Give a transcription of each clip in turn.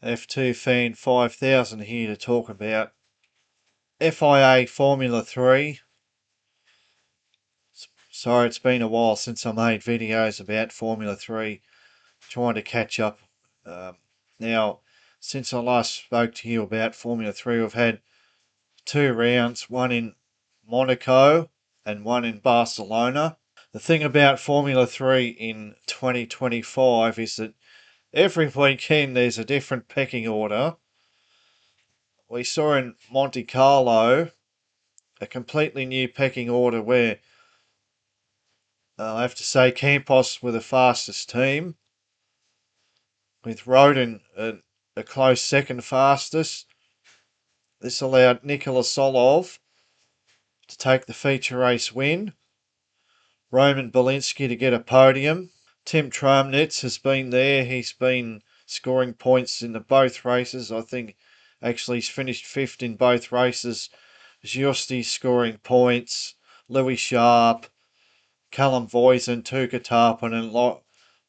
F2 fan 5000 here to talk about FIA Formula 3. Sorry, it's been a while since I made videos about Formula 3. Trying to catch up. Now, since I last spoke to you about Formula 3, we've had 2 rounds, one in Monaco and one in Barcelona. The thing about Formula 3 in 2025 is that every weekend there's a different pecking order. We saw in Monte Carlo a completely new pecking order where I have to say Campos were the fastest team, with Roden a close second fastest. This allowed Nikola Solov to take the feature race win, Roman Belinsky to get a podium. Tim Tramnitz has been there. He's been scoring points in both races. I think actually he's finished fifth in both races. Giusti scoring points. Louis Sharp, Callum Voisin, Tuka Tarpon and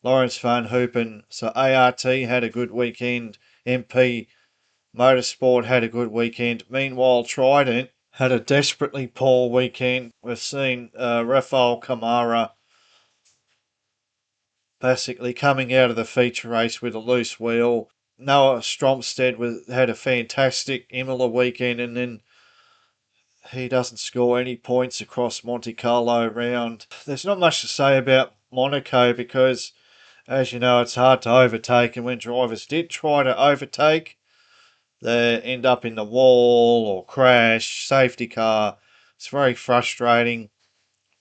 Lawrence Van Hoopen. So ART had a good weekend. MP Motorsport had a good weekend. Meanwhile, Trident had a desperately poor weekend. We've seen Rafael Camara basically coming out of the feature race with a loose wheel. Noah Stromstead had a fantastic Imola weekend, and then he doesn't score any points across Monte Carlo round. There's not much to say about Monaco because, as you know, it's hard to overtake, and when drivers did try to overtake, they end up in the wall or crash, safety car. It's very frustrating,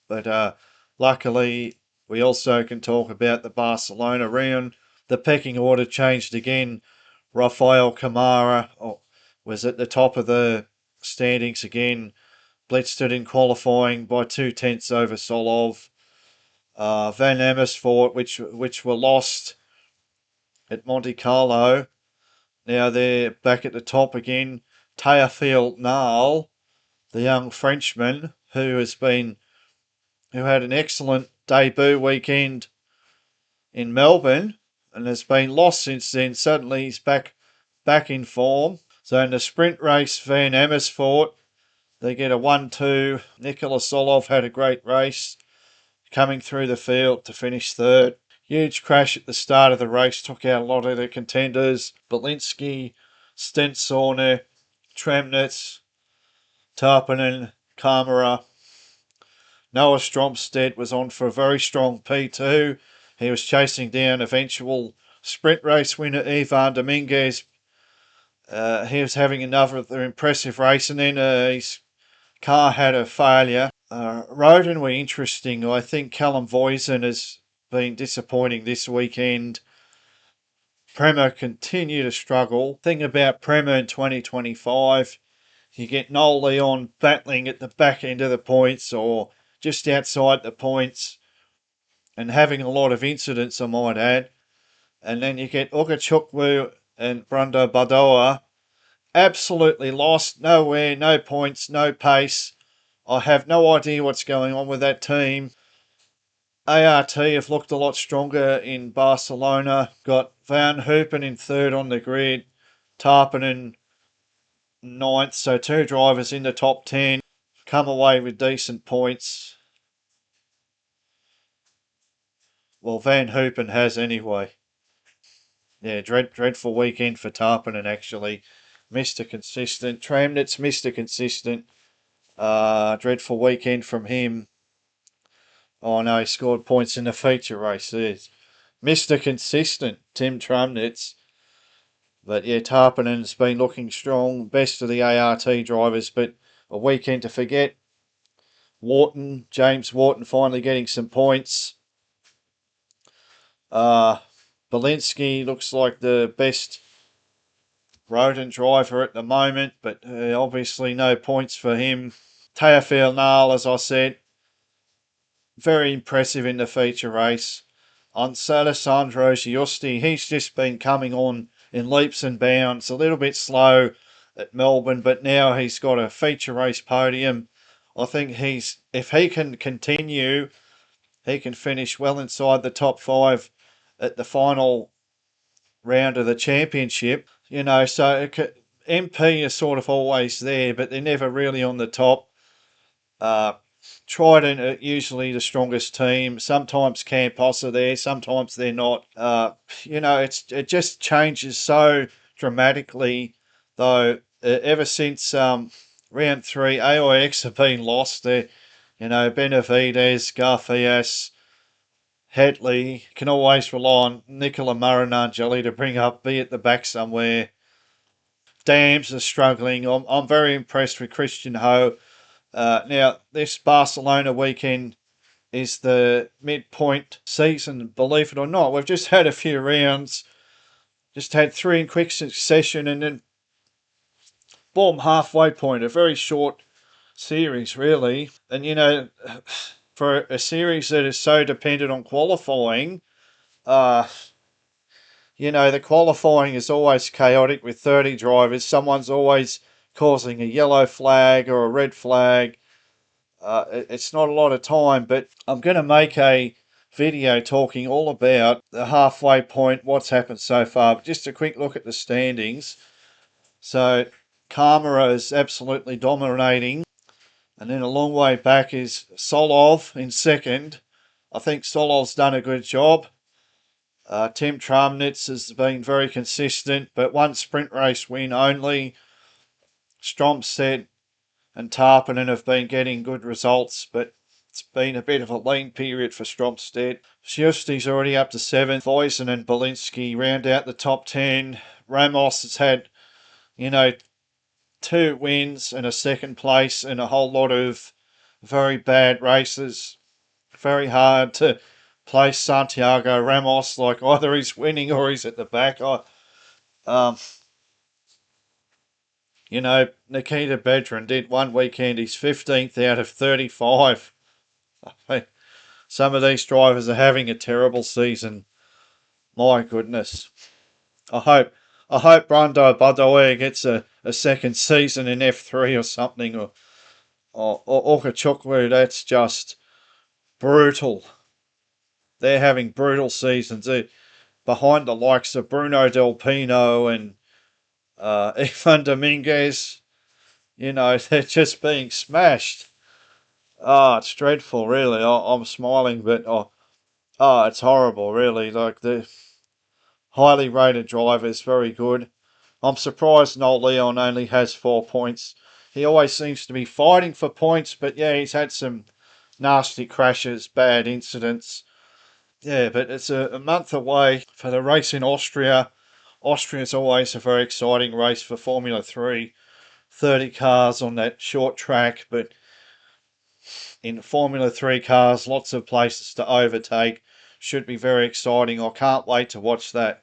but luckily we also can talk about the Barcelona round. The pecking order changed again. Rafael Camara was at the top of the standings again. Blitzed it in qualifying by 2/10 over Solov. Van Amersfoort, which were lost at Monte Carlo. Now they're back at the top again. Teofil Nal, the young Frenchman who had an excellent debut weekend in Melbourne and has been lost since then. Suddenly he's back in form. So in the sprint race, Van Amersfoort, they get a 1-2. Nikola Solov had a great race, coming through the field to finish third. Huge crash at the start of the race, took out a lot of the contenders. Belinsky, Stensorner, Tramnitz, Tarpanen, Camara. Noah Stromstead was on for a very strong P2. He was chasing down eventual sprint race winner Ivan Dominguez. He was having another impressive race, and then his car had a failure. Roden were interesting. I think Callum Voisin has been disappointing this weekend. Prema continue to struggle. Thing about Prema in 2025, you get Noel Leon battling at the back end of the points or just outside the points and having a lot of incidents, I might add. And then you get Ugachukwu and Brando Badoa absolutely lost. Nowhere, no points, no pace. I have no idea what's going on with that team. ART have looked a lot stronger in Barcelona. Got Van Hoopen in third on the grid. Tarpon in ninth. So 2 drivers in the top 10. Come away with decent points. Well, Van Hoopen has anyway. Yeah, dreadful weekend for Tarpon actually. Mr. Consistent. Tramnitz, Mr. Consistent. Dreadful weekend from him. Oh no, he scored points in the feature race. There's Mr. Consistent, Tim Tramnitz. But yeah, Tarpanen's been looking strong. Best of the ART drivers, but a weekend to forget. James Wharton finally getting some points. Belinsky looks like the best Roden driver at the moment, but obviously no points for him. Teofil Nal, as I said, very impressive in the feature race. On Alessandro Giusti, he's just been coming on in leaps and bounds, a little bit slow at Melbourne, but now he's got a feature race podium. I think if he can continue, he can finish well inside the top 5 at the final round of the championship. So MP is sort of always there, but they're never really on the top. Uh, Trident are usually the strongest team. Sometimes Campos are there, sometimes they're not. It just changes so dramatically, though. Ever since round three, AIX have been lost. Benavides, Garfias, Hetley can always rely on Nicola Marinangeli to bring up, be at the back somewhere. Dams are struggling. I'm very impressed with Christian Ho. Now, this Barcelona weekend is the midpoint season, believe it or not. We've just had a few rounds, just had three in quick succession, and then boom, halfway point. A very short series, really. And for a series that is so dependent on qualifying, uh, the qualifying is always chaotic with 30 drivers. Someone's always causing a yellow flag or a red flag. It's not a lot of time, but I'm going to make a video talking all about the halfway point, what's happened so far. But just a quick look at the standings. So Camara is absolutely dominating. And then a long way back is Solov in second. I think Solov's done a good job. Tim Tramnitz has been very consistent, but one sprint race win only. Stromstedt and Tarpinen have been getting good results, but it's been a bit of a lean period for Stromstedt. Schuster's already up to 7th. Voisin and Belinsky round out the top 10. Ramos has had, 2 wins and a second place and a whole lot of very bad races. Very hard to place Santiago Ramos, like either he's winning or he's at the back. Um, Nikita Bedrin did one weekend, he's 15th out of 35. Some of these drivers are having a terrible season. My goodness. I hope Brando Badoer gets a second season in F3 or something, or Okachukwu. That's just brutal. They're having brutal seasons. They're behind the likes of Bruno Del Pino and Ivan Dominguez. They're just being smashed. It's dreadful, really. I'm smiling, but it's horrible, really. Like, the highly rated driver is very good. I'm surprised Noel Leon only has 4 points. He always seems to be fighting for points, but yeah, he's had some nasty crashes, bad incidents. Yeah, but it's a month away for the race in Austria. Austria's always a very exciting race for Formula 3. 30 cars on that short track, but in Formula 3 cars, lots of places to overtake. Should be very exciting. I can't wait to watch that.